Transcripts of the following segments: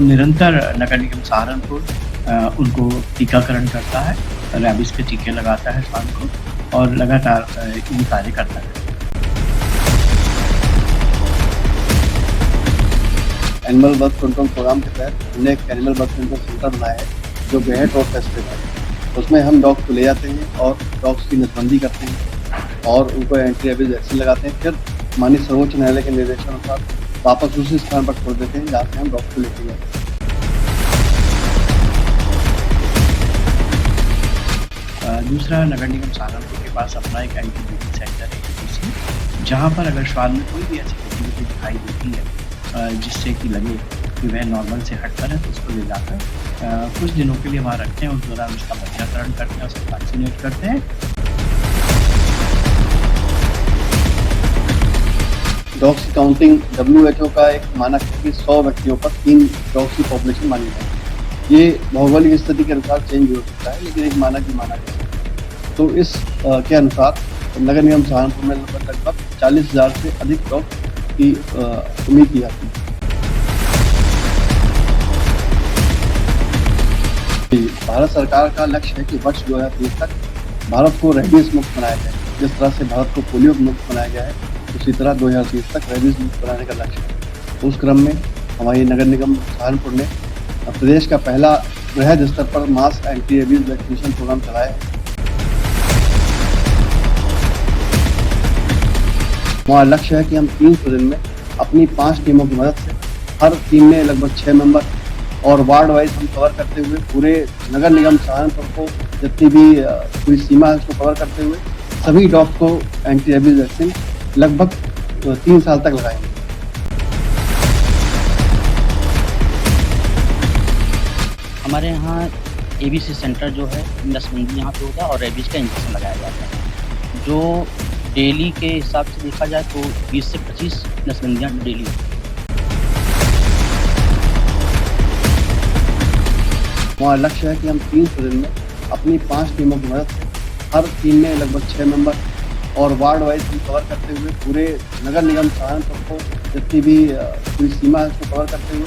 निरंतर नगर निगम सहारनपुर उनको टीकाकरण करता है, रैबिस के टीके लगाता है श्वान को और लगातार ये कार्य करता है। एनिमल बर्थ कंट्रोल प्रोग्राम के तहत हमने एक एनिमल बर्थ कंट्रोल सेंटर बनाया है जो बेहट रोड पे स्थित है। उसमें हम डॉग्स को ले जाते हैं और डॉग्स की नसबंदी करते हैं और उनको एंटी रेबीज वैक्सीन लगाते हैं। फिर माननीय सर्वोच्च न्यायालय के निर्देशानुसार वापस उसी स्थान पर छोड़ देते हैं जहाँ से हम डॉग्स को लेके गए। दूसरा, नगर निगम सहारनपुर के पास अपना एक एंटी रेबीज सेंटर है, जहाँ पर अगर श्वान में कोई भी ऐसी गतिविधि दिखाई देती है जिससे कि लगे कि वह नॉर्मल से हटकर है, तो उसको ले जाकर कुछ दिनों के लिए वहाँ रखते हैं। उस दौरान उसका बच्चाकरण करते हैं, उसको वैक्सीनेट करते हैं। डॉग्स की काउंटिंग WHO का एक मानक है कि 100 व्यक्तियों पर 3 डॉग्स की पॉपुलेशन मानी जाए। ये भौगोलिक स्थिति के अनुसार चेंज हो सकता है, लेकिन एक मानक ही मानक है। तो इस के अनुसार नगर निगम सहारनपुर में लगभग 40,000 से अधिक डॉग की उम्मीद की जाती है। भारत सरकार का लक्ष्य है कि वर्ष 2030 तक भारत को रेबीज मुक्त बनाया जाए। जिस तरह से भारत को पोलियो मुक्त बनाया गया है, उसी तरह 2030 तक रेबीज मुक्त बनाने का लक्ष्य है। उस क्रम में हमारी नगर निगम सहारनपुर ने प्रदेश का पहला वृहद स्तर पर मास एंटी रेबीज वैक्सीनेशन प्रोग्राम चलाया है। हमारा लक्ष्य है कि हम 300 दिन में अपनी 5 टीमों की मदद से, हर टीम में लगभग 6 मेंबर और वार्ड वाइज हम कवर करते हुए पूरे नगर निगम सहारनपुर को जितनी भी पूरी सीमा है उसको कवर करते हुए सभी डॉग्स को एंटी रेबीज वैक्सीन लगभग 3 साल तक लगाएंगे। हमारे यहाँ ABC सेंटर जो है, नसबंदी यहाँ पे होता है और रेबीज का इंजेक्शन लगाया जाता है। जो डेली के हिसाब से देखा जाए तो 20 से 25 नसबंदियाँ डेली। हमारा लक्ष्य है कि हम 300 दिन में अपनी 5 टीमों की मदद से, हर टीम में लगभग 6 मेंबर और वार्ड वाइज हम कवर करते हुए पूरे नगर निगम सहारनपुर को जितनी भी पूरी सीमा है उसको कवर करते हुए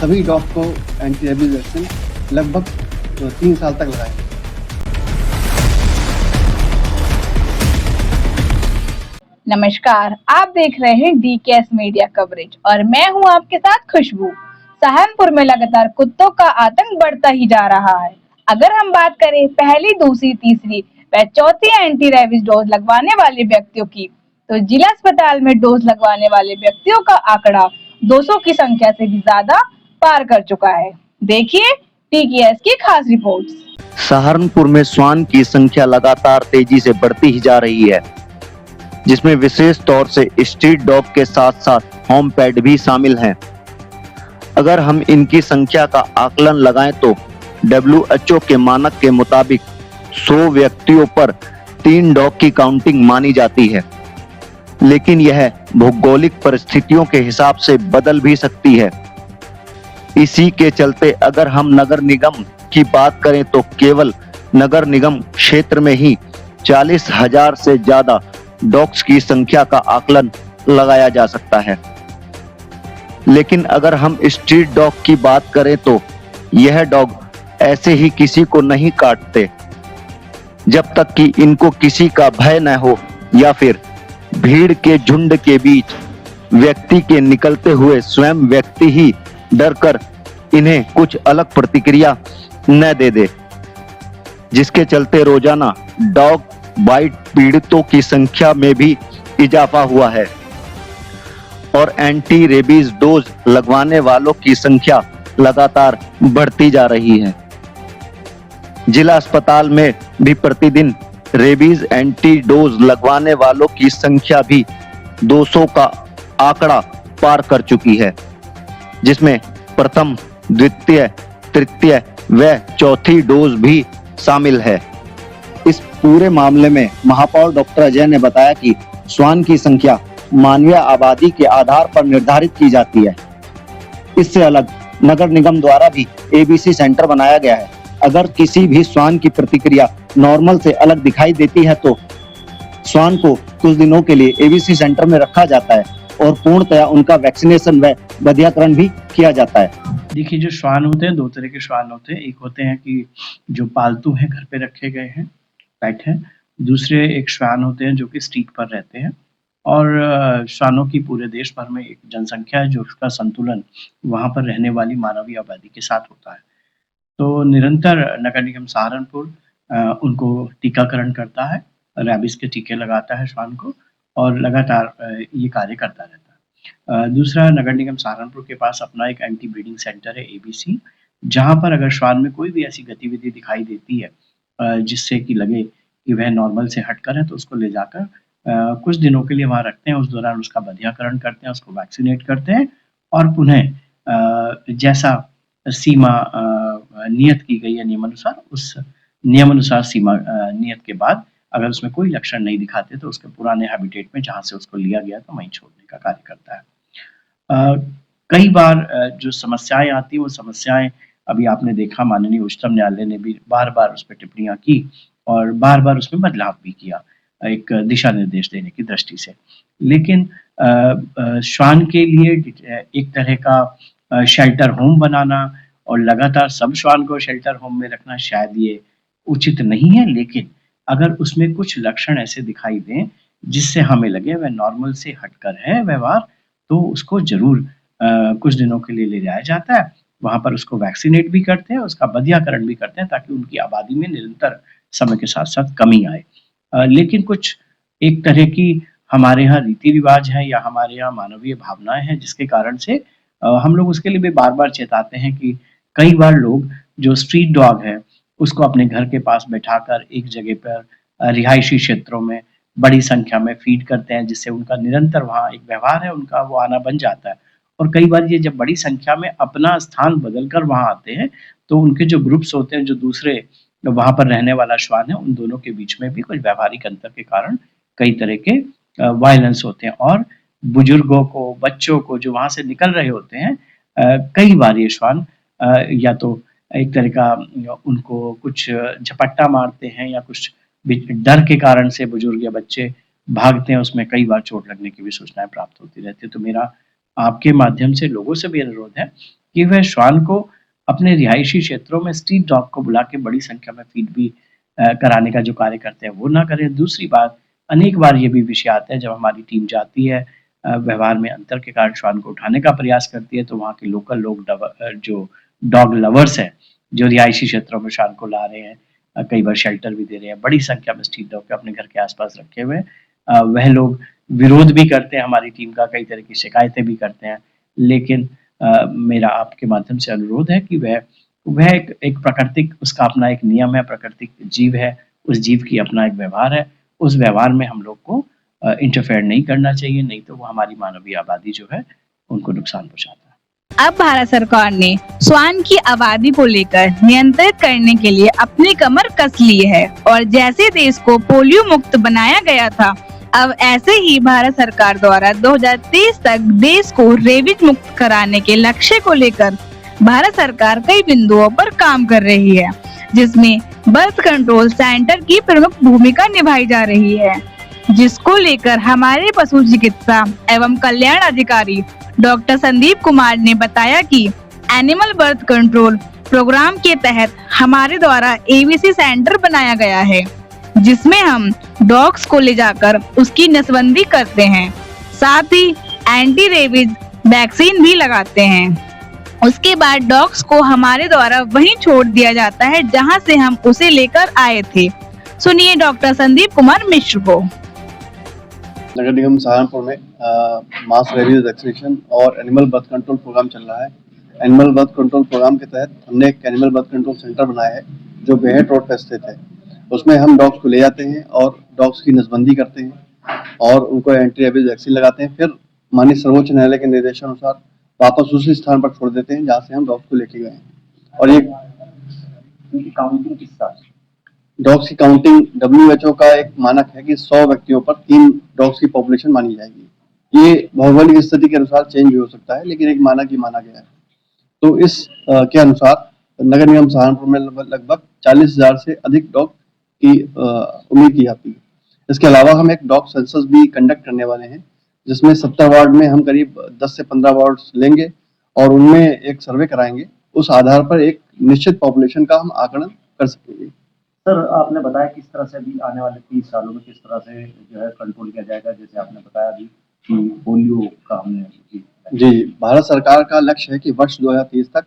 सभी डॉग्स को एंटी रेबीज वैक्सीन लगभग 3 साल तक लगाएंगे। नमस्कार, आप देख रहे हैं DKS मीडिया कवरेज और मैं हूं आपके साथ खुशबू। सहारनपुर में लगातार कुत्तों का आतंक बढ़ता ही जा रहा है। अगर हम बात करें पहली, दूसरी, तीसरी व चौथी एंटी रेबीज डोज लगवाने वाले व्यक्तियों की, तो जिला अस्पताल में डोज लगवाने वाले व्यक्तियों का आंकड़ा 200 की संख्या से भी ज्यादा पार कर चुका है। देखिए DKS की खास रिपोर्ट। सहारनपुर में श्वान की संख्या लगातार तेजी से बढ़ती ही जा रही है, जिसमें विशेष तौर से स्ट्रीट डॉग के साथ साथ होम पेट भी शामिल हैं। अगर हम इनकी संख्या का आकलन लगाएं तो WHO के मानक के मुताबिक 100 व्यक्तियों पर 3 डॉग की काउंटिंग मानी जाती है, लेकिन यह भौगोलिक परिस्थितियों के हिसाब से बदल भी सकती है। इसी के चलते अगर हम नगर निगम की बात करें तो केवल नगर निगम क्षेत्र में ही 40,000 से ज्यादा डॉग्स की संख्या का आकलन लगाया जा सकता है। लेकिन अगर हम स्ट्रीट डॉग की बात करें तो यह डॉग ऐसे ही किसी को नहीं काटते जब तक कि इनको किसी का भय न हो या फिर भीड़ के झुंड के बीच व्यक्ति के निकलते हुए स्वयं व्यक्ति ही डरकर इन्हें कुछ अलग प्रतिक्रिया न दे दे, जिसके चलते रोजाना डॉग बाइट पीड़ितों की संख्या में भी इजाफा हुआ है और एंटी रेबीज डोज लगवाने वालों की संख्या लगातार बढ़ती जा रही है। जिला अस्पताल में भी प्रतिदिन रेबीज एंटी डोज लगवाने वालों की संख्या भी 200 का आंकड़ा पार कर चुकी है, जिसमें प्रथम, द्वितीय, तृतीय व चौथी डोज भी शामिल है। इस पूरे मामले में महापौर डॉक्टर अजय ने बताया कि श्वान की संख्या मानवीय आबादी के आधार पर निर्धारित की जाती है। इससे अलग नगर निगम द्वारा भी ABC सेंटर बनाया गया है। अगर किसी भी श्वान की प्रतिक्रिया नॉर्मल से अलग दिखाई देती है तो श्वान को कुछ दिनों के लिए ABC सेंटर में रखा जाता है और पूर्णतया उनका वैक्सीनेशन व बधियाकरण भी किया जाता है। देखिए, जो श्वान होते हैं, 2 तरह के श्वान होते हैं। एक होते हैं कि जो पालतू हैं, घर पे रखे गए हैं, पेट हैं। दूसरे एक श्वान होते हैं जो कि स्ट्रीट पर रहते हैं और श्वानों की पूरे देश भर में एक जनसंख्या है, जो उसका संतुलन वहाँ पर रहने वाली मानवीय आबादी के साथ होता है। तो निरंतर नगर निगम सहारनपुर उनको टीकाकरण करता है, रैबीज़ के टीके लगाता है श्वान को और लगातार ये कार्य करता रहता है। दूसरा, नगर निगम सहारनपुर के पास अपना एक एंटी ब्रीडिंग सेंटर है एबीसी, जहाँ पर अगर श्वान में कोई भी ऐसी गतिविधि दिखाई देती है जिससे कि लगे कि वह नॉर्मल से हटकर है, तो उसको ले जाकर कुछ दिनों के लिए वहाँ रखते हैं। उस दौरान उसका बधियाकरण करते हैं, उसको वैक्सीनेट करते हैं और पुनः जैसा सीमा नियत की गई है नियमानुसार, उस नियमानुसार सीमा नियत के बाद अगर उसमें कोई लक्षण नहीं दिखाते तो उसके पुराने हैबिटेट में जहाँ से उसको लिया गया था वहीं छोड़ने का कार्य करता है। कई बार जो समस्याएं आती हैं, वो समस्याएं अभी आपने देखा, माननीय उच्चतम न्यायालय ने भी बार-बार उस पर टिप्पणियां की और बार-बार उसमें बदलाव भी किया एक दिशा निर्देश देने की दृष्टि से। लेकिन श्वान के लिए एक तरह का शेल्टर होम बनाना और लगातार सब श्वान को शेल्टर होम में रखना शायद ये उचित नहीं है, लेकिन अगर उसमें कुछ लक्षण ऐसे दिखाई दें जिससे हमें लगे वह नॉर्मल से हटकर है व्यवहार, तो उसको ज़रूर कुछ दिनों के लिए ले जाया जाता है। वहाँ पर उसको वैक्सीनेट भी करते हैं, उसका बधियाकरण भी करते हैं ताकि उनकी आबादी में निरंतर समय के साथ-साथ कमी आए। लेकिन कुछ एक तरह की हमारे यहाँ रीति-रिवाज हैं या हमारे यहाँ मानवीय भावनाएँ हैं जिसके कारण से हम लोग उसके लिए भी बार-बार चेताते हैं कि कई बार लोग जो स्ट्रीट डॉग है, उसको अपने घर के पास बैठाकर एक जगह पर रिहायशी क्षेत्रों में बड़ी संख्या में फीड करते हैं, जिससे उनका निरंतर वहाँ एक व्यवहार है, उनका वो आना बन जाता है। और कई बार ये जब बड़ी संख्या में अपना स्थान बदलकर वहाँ आते हैं, तो उनके जो ग्रुप्स होते हैं, जो दूसरे वहाँ पर रहने वाला श्वान है, उन दोनों के बीच में भी कुछ व्यावहारिक अंतर के कारण कई तरह के वायलेंस होते हैं और बुजुर्गों को, बच्चों को जो वहाँ से निकल रहे होते हैं, कई बार ये श्वान या तो एक तरह का उनको कुछ झपट्टा मारते हैं या कुछ डर के कारण से बुजुर्ग या बच्चे भागते हैं, उसमें कई बार चोट लगने की भी सूचनाएं प्राप्त होती रहती है। तो मेरा आपके माध्यम से लोगों से भी अनुरोध है कि वह श्वान को अपने रिहायशी क्षेत्रों में स्ट्रीट डॉग को बुला के बड़ी संख्या में फीड भी कराने का जो कार्य करते हैं वो ना करें। दूसरी बात, अनेक बार ये भी विषय आता है जब हमारी टीम जाती है, व्यवहार में अंतर के कारण श्वान को उठाने का प्रयास करती है, तो वहाँ के लोकल लोग जो डॉग लवर्स हैं, जो रिहायशी क्षेत्रों में श्वान को ला रहे हैं, कई बार शेल्टर भी दे रहे हैं, बड़ी संख्या में स्ट्रीट डॉग अपने घर के आसपास रखे हुए हैं, वह लोग विरोध भी करते हैं हमारी टीम का, कई तरह की शिकायतें भी करते हैं। लेकिन मेरा आपके माध्यम से अनुरोध है कि वह एक प्राकृतिक, उसका अपना एक नियम है, प्राकृतिक जीव है, उस जीव की अपना एक व्यवहार है, उस व्यवहार में हम लोग को इंटरफेयर नहीं करना चाहिए, नहीं तो वो हमारी मानवीय आबादी जो है उनको नुकसान पहुंचाता है। अब भारत सरकार ने श्वान की आबादी को लेकर नियंत्रित करने के लिए अपनी कमर कस ली है और जैसे देश को पोलियो मुक्त बनाया गया था, अब ऐसे ही भारत सरकार द्वारा 2030 तक देश को रेबीज मुक्त कराने के लक्ष्य को लेकर भारत सरकार कई बिंदुओं पर काम कर रही है, जिसमें बर्थ कंट्रोल सेंटर की प्रमुख भूमिका निभाई जा रही है, जिसको लेकर हमारे पशु चिकित्सा एवं कल्याण अधिकारी डॉक्टर संदीप कुमार ने बताया कि एनिमल बर्थ कंट्रोल प्रोग्राम के तहत हमारे द्वारा एबीसी सेंटर बनाया गया है, जिसमें हम डॉग्स को ले जाकर उसकी नसबंदी करते हैं, साथ ही एंटी रेबीज वैक्सीन भी लगाते हैं। उसके बाद डॉग्स को हमारे द्वारा वहीं छोड़ दिया जाता है जहां से हम उसे लेकर आए थे। सुनिए डॉक्टर संदीप कुमार मिश्र को। नगर निगम सहारनपुर में मास रेबीज वैक्सीनेशन और एनिमल बर्थ कंट्रोल प्रोग्राम चल रहा है। एनिमल बर्थ कंट्रोल प्रोग्राम के तहत हमने एक एनिमल बर्थ कंट्रोल सेंटर बनाया है जो बेहट रोड पर स्थित है। उसमें हम डॉग्स को ले जाते हैं और डॉग्स की नसबंदी करते हैं और उनको एंटी रेबीज वैक्सीन लगाते हैं। फिर माननीय सर्वोच्च न्यायालय के निर्देशानुसार वापस उसी स्थान पर छोड़ देते हैं जहाँ से हम डॉग्स को लेके गए हैं। और ये काउंटिंग किस हिसाब से? डॉग्स की काउंटिंग WHO का एक मानक है कि 100 व्यक्तियों पर 3 डॉग्स की पॉपुलेशन मानी जाएगी। ये भौगोलिक स्थिति के अनुसार चेंज भी हो सकता है, लेकिन एक मानक ही माना गया है। तो इस के अनुसार नगर निगम सहारनपुर में लगभग 40,000 से अधिक डॉग की उम्मीद की जाती है। इसके अलावा हम एक डॉग सेंसस भी कंडक्ट करने वाले हैं, जिसमें 70 वार्ड में हम करीब 10 से 15 वार्ड लेंगे और उनमें एक सर्वे कराएंगे। उस आधार पर एक निश्चित पॉपुलेशन का हम आकलन कर सकेंगे। सर, आपने बताया किस तरह से अभी आने वाले 30 सालों में किस तरह से जो है कंट्रोल किया जाएगा, जैसे आपने बताया अभी कि पोलियो का हमने जी, भारत सरकार का लक्ष्य है कि वर्ष 2030 तक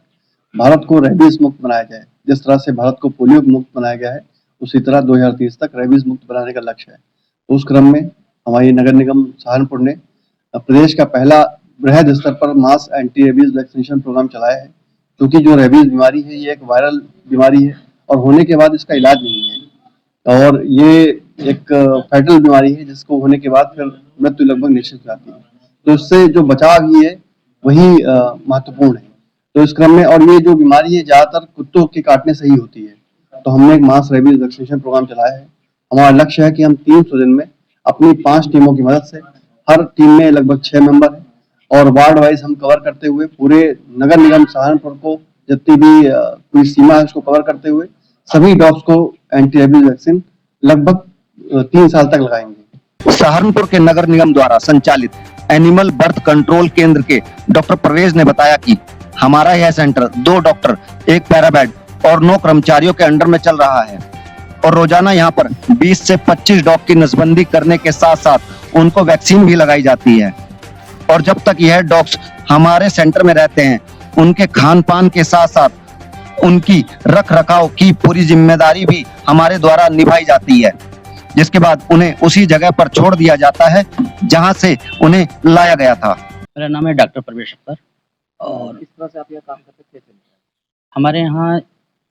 भारत को रेबीज मुक्त बनाया जाए। जिस तरह से भारत को पोलियो मुक्त बनाया गया है, उसी तरह 2030 तक रेबीज मुक्त बनाने का लक्ष्य है। उस क्रम में हमारी नगर निगम सहारनपुर ने प्रदेश का पहला बृहद स्तर पर मास एंटी रेबीज वैक्सीनेशन प्रोग्राम चलाया है, क्योंकि जो रेबीज बीमारी है ये एक वायरल बीमारी है और होने के बाद इसका इलाज नहीं है और ये एक फैटल बीमारी है जिसको होने के बाद फिर मृत्यु लगभग निश्चित हो जाती है। तो इससे जो बचाव ही है वही महत्वपूर्ण है। तो इस क्रम में और ये जो बीमारी है ज्यादातर कुत्तों के काटने से ही होती है, तो हमने एक मास रेबीज वैक्सीनेशन प्रोग्राम चलाया है। हमारा लक्ष्य है कि हम 300 दिन में अपनी 5 टीमों की मदद से, हर टीम में लगभग 6 मेंबर हैं और वार्ड वाइज हम कवर करते हुए पूरे नगर निगम सहारनपुर को जितनी भी पूरी सीमा है उसको कवर करते हुए सभी डॉग्स को एंटी रेबीज वैक्सीन लगभग 3 साल तक लगाएंगे। सहारनपुर के नगर निगम द्वारा संचालित एनिमल बर्थ कंट्रोल केंद्र के डॉक्टर परवेज ने बताया कि हमारा यह सेंटर 2 डॉक्टर, 1 पैरामेड और 9 कर्मचारियों के अंडर में चल रहा है और रोजाना यहाँ पर 20 से 25 डॉग की नसबंदी करने के साथ साथ उनको वैक्सीन भी लगाई जाती है। और जब तक यह डॉग्स हमारे सेंटर में रहते हैं, उनके खान पान के साथ साथ उनकी रख रखाव की पूरी जिम्मेदारी भी हमारे द्वारा निभाई जाती है, जिसके बाद उन्हें उसी जगह पर छोड़ दिया जाता है जहां से उन्हें लाया गया था। मेरा नाम है डॉक्टर परवेश अख्तर और किस तरह से आप यह काम करते थे? हमारे यहाँ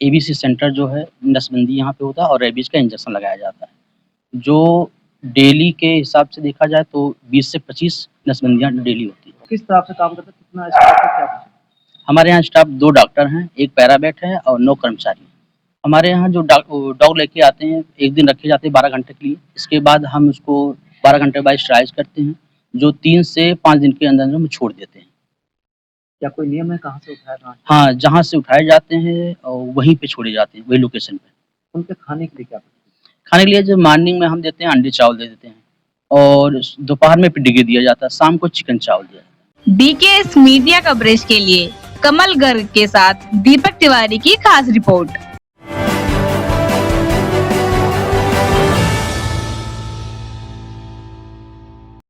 एबीसी सेंटर जो है नसबंदी यहाँ पे होता है और रेबीज का इंजेक्शन लगाया जाता है। जो डेली के हिसाब से देखा जाए तो 20 से 25 नसबंदियाँ डेली होती है। किस तरह से काम करते, कितना स्टाफ है, क्या कुछ? हमारे यहाँ स्टाफ 2 डॉक्टर हैं, 1 पैरामेड है और 9 कर्मचारी हैं। हमारे यहाँ जो डॉग लेके आते हैं, एक दिन रखे जाते हैं 12 घंटे के लिए। इसके बाद हम उसको 12 घंटे बाद स्टराइज करते हैं, जो 3 से 5 दिन के अंदर हम छोड़ देते हैं। क्या कोई नियम है कहाँ से उठाया, कहाँ? हाँ, जहाँ से उठाए जाते हैं और वहीं पे छोड़े जाते हैं, वही लोकेशन पे। उनके खाने के लिए क्या करते हैं? खाने के लिए जो मॉर्निंग में हम देते हैं अंडे चावल दे देते हैं और दोपहर में पिडिग्री दिया जाता है, शाम को चिकन चावल दिया जाता है। डीकेएस मीडिया कवरेज के लिए कमल गर्ग के साथ दीपक तिवारी की खास रिपोर्ट।